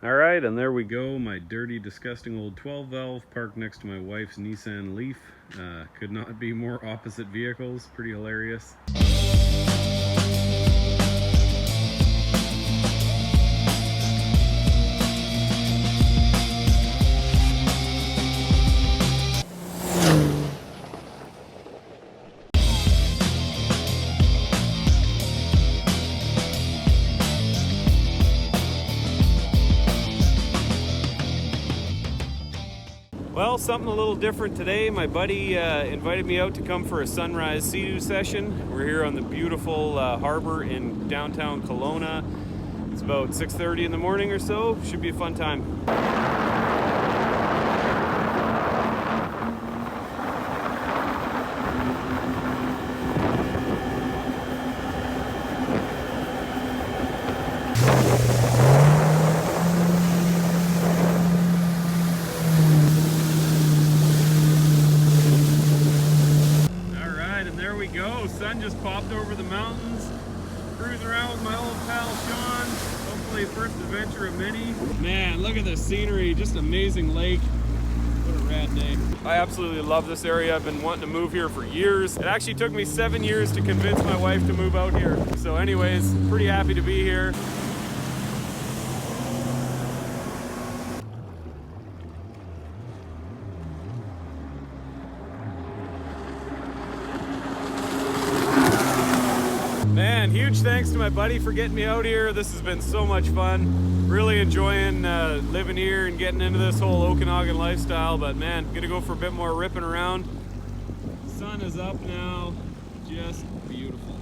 All right, and there we go. My dirty, disgusting old 12 valve parked next to my wife's Nissan Leaf. Could not be more opposite vehicles. Pretty hilarious. Well, something a little different today. My buddy invited me out to come for a sunrise sea-doo session. We're here on the beautiful harbor in downtown Kelowna. It's about 6:30 in the morning or so. Should be a fun time. Sun just popped over the mountains, cruising around with my old pal Sean. Hopefully first adventure of many. Man, look at this scenery, just amazing lake. What a rad day. I absolutely love this area. I've been wanting to move here for years. It actually took me 7 years to convince my wife to move out here. So anyways, pretty happy to be here. Man, huge thanks to my buddy for getting me out here. This has been so much fun. Really enjoying living here and getting into this whole Okanagan lifestyle. But man, gonna go for a bit more ripping around. Sun is up now, just beautiful.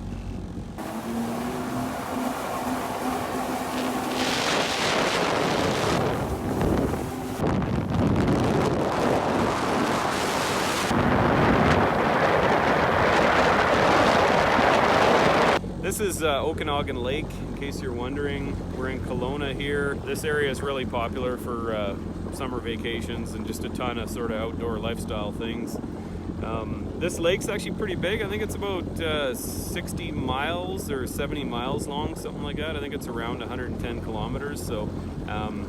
This is Okanagan Lake, in case you're wondering. We're in Kelowna here. This area is really popular for summer vacations and just a ton of sort of outdoor lifestyle things. This lake's actually pretty big. I think it's about 60 miles or 70 miles long, something like that. I think it's around 110 kilometers, so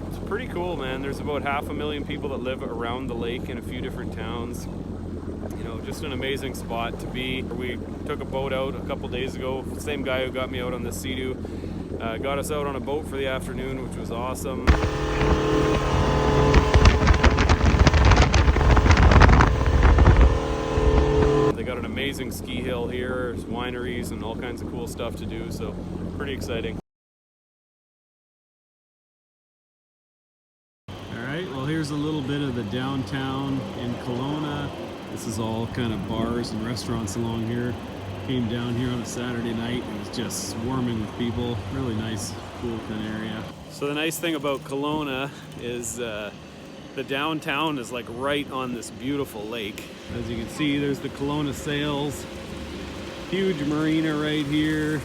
it's pretty cool, man. There's about 500,000 people that live around the lake in a few different towns. You know, just an amazing spot to be. We took a boat out a couple days ago. Same guy who got me out on the Sea-Doo got us out on a boat for the afternoon, which was awesome. They got an amazing ski hill here. There's wineries and all kinds of cool stuff to do, so pretty exciting. All right, well, here's a little bit of the downtown in Kelowna. This is all kind of bars and restaurants along here. Came down here on a Saturday night. It was just swarming with people. Really nice, cool kind of area. So the nice thing about Kelowna is the downtown is like right on this beautiful lake. As you can see, there's the Kelowna Sails. Huge marina right here.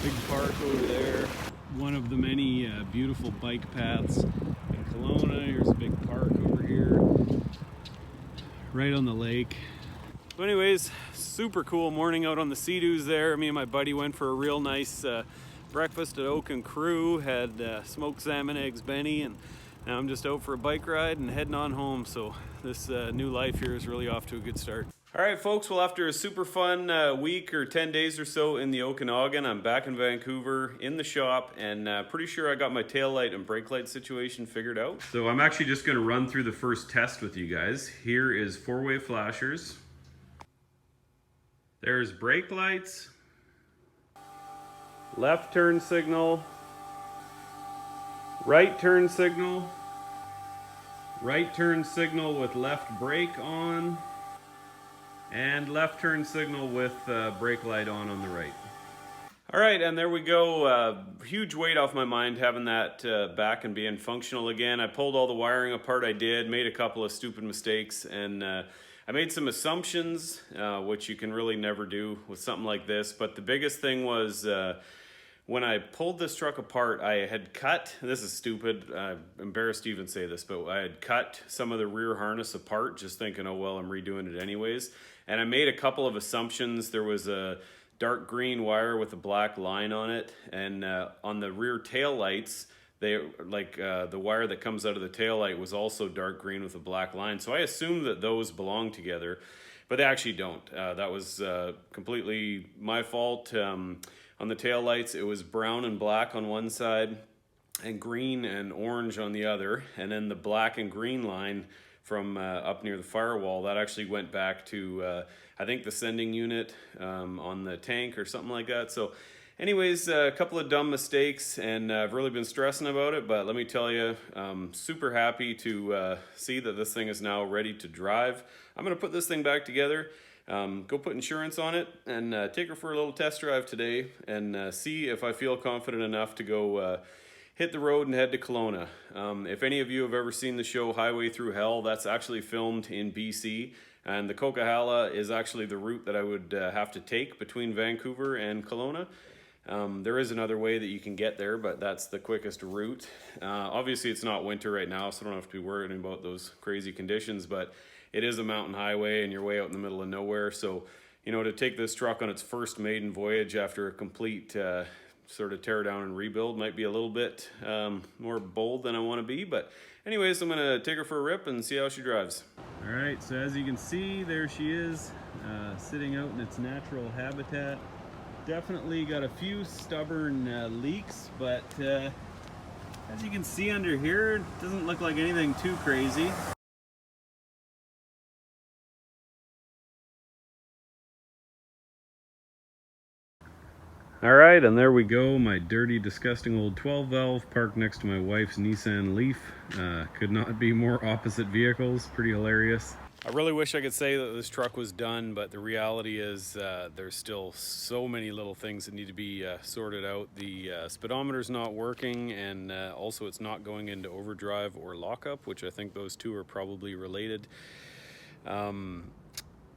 Big park over there. One of the many beautiful bike paths in Kelowna. Here's a big park over here. Right on the lake. So anyways, super cool morning out on the Sea-Doos there. Me and my buddy went for a real nice breakfast at Oak and Crew, had smoked salmon, eggs, Benny, and now I'm just out for a bike ride and heading on home. So this new life here is really off to a good start. All right, folks, well, after a super fun week or 10 days or so in the Okanagan, I'm back in Vancouver in the shop, and pretty sure I got my tail light and brake light situation figured out. So I'm actually just gonna run through the first test with you guys. Here is 4-way flashers. There's brake lights. Left turn signal. Right turn signal. Right turn signal with left brake on. And left turn signal with brake light on the right. All right, and there we go. Huge weight off my mind having that back and being functional again. I pulled all the wiring apart I did, made a couple of stupid mistakes, and I made some assumptions, which you can really never do with something like this. But the biggest thing was when I pulled this truck apart, I had cut, this is stupid, I'm embarrassed to even say this, but I had cut some of the rear harness apart, just thinking, oh, well, I'm redoing it anyways. And I made a couple of assumptions. There was a dark green wire with a black line on it, and on the rear tail lights, they like the wire that comes out of the taillight was also dark green with a black line. So I assumed that those belong together, but they actually don't. That was completely my fault. On the taillights, it was brown and black on one side and green and orange on the other, and then the black and green line from up near the firewall, that actually went back to I think the sending unit on the tank or something like that. So anyways, a couple of dumb mistakes, and I've really been stressing about it, but let me tell you, I'm super happy to see that this thing is now ready to drive. I'm gonna put this thing back together, go put insurance on it, and take her for a little test drive today, and see if I feel confident enough to go hit the road and head to Kelowna. If any of you have ever seen the show Highway Through Hell, that's actually filmed in BC, and the Coquihalla is actually the route that I would have to take between Vancouver and Kelowna. There is another way that you can get there, but that's the quickest route. Obviously it's not winter right now, so I don't have to be worrying about those crazy conditions, but it is a mountain highway and you're way out in the middle of nowhere. So, you know, to take this truck on its first maiden voyage after a complete sort of tear down and rebuild might be a little bit more bold than I want to be, but anyways, I'm gonna take her for a rip and see how she drives. All right, so as you can see, there she is, sitting out in its natural habitat. Definitely got a few stubborn leaks, but as you can see under here, it doesn't look like anything too crazy. All right, and there we go, my dirty, disgusting old 12 valve parked next to my wife's Nissan Leaf. Could not be more opposite vehicles, pretty hilarious. I really wish I could say that this truck was done, but the reality is there's still so many little things that need to be sorted out. The speedometer's not working, and also it's not going into overdrive or lockup, which I think those two are probably related.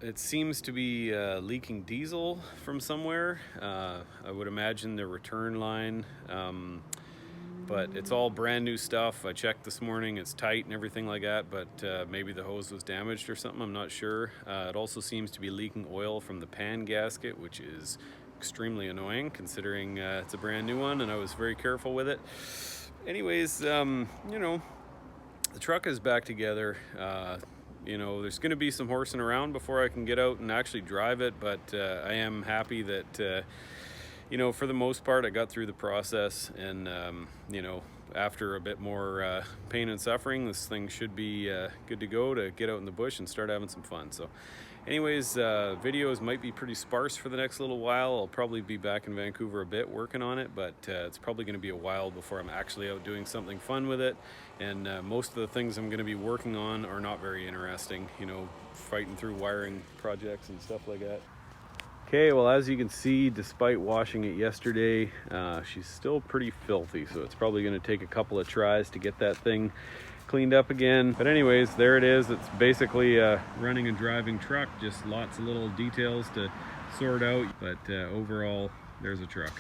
It seems to be leaking diesel from somewhere. I would imagine the return line, but it's all brand new stuff. I checked this morning, it's tight and everything like that, but maybe the hose was damaged or something, I'm not sure. It also seems to be leaking oil from the pan gasket, which is extremely annoying considering it's a brand new one and I was very careful with it. Anyways, you know, the truck is back together. You know, there's going to be some horsing around before I can get out and actually drive it, but I am happy that, you know, for the most part, I got through the process, and, you know, after a bit more pain and suffering, this thing should be good to go to get out in the bush and start having some fun. So anyways, videos might be pretty sparse for the next little while. I'll probably be back in Vancouver a bit working on it, but it's probably going to be a while before I'm actually out doing something fun with it. And most of the things I'm going to be working on are not very interesting, you know, fighting through wiring projects and stuff like that. Okay, well, as you can see, despite washing it yesterday, she's still pretty filthy, so it's probably going to take a couple of tries to get that thing cleaned up again. But anyways, there it is. It's basically a running and driving truck, just lots of little details to sort out, but overall, there's a truck.